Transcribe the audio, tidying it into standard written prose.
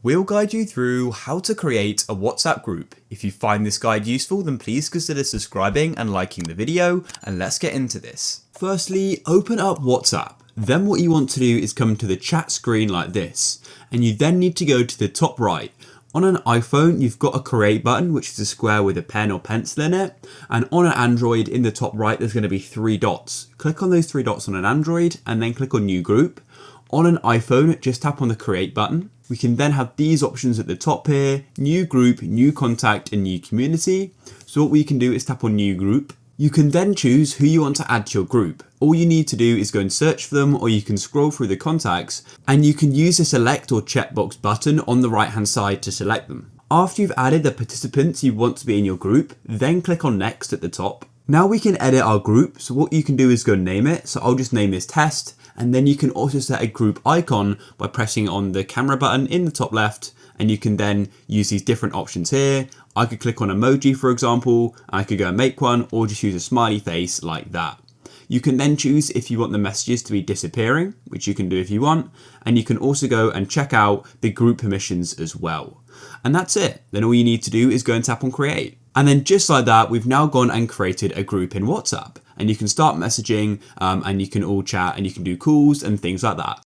We'll guide you through how to create a WhatsApp group. If you find this guide useful, then please consider subscribing and liking the video, and let's get into this. Firstly, open up WhatsApp. Then what you want to do is come to the chat screen like this, and you then need to go to the top right. On an iPhone, you've got a create button, which is a square with a pen or pencil in it. And on an Android, in the top right, there's going to be 3 dots. Click on those 3 dots on an Android and then click on new group. On an iPhone, just tap on the create button. We can then have these options at the top here: new group, new contact, and new community. So what we can do is tap on new group. You can then choose who you want to add to your group. All you need to do is go and search for them, or you can scroll through the contacts and you can use the select or checkbox button on the right hand side to select them. After you've added the participants you want to be in your group, then click on next at the top. Now we can edit our group, so what you can do is go and name it. So I'll just name this test, and then you can also set a group icon by pressing on the camera button in the top left, and you can then use these different options here. I could click on emoji, for example, and I could go and make one, or just use a smiley face like that. You can then choose if you want the messages to be disappearing, which you can do if you want, and you can also go and check out the group permissions as well. And that's it. Then all you need to do is go and tap on create. And then just like that, we've now gone and created a group in WhatsApp, and you can start messaging and you can all chat and you can do calls and things like that.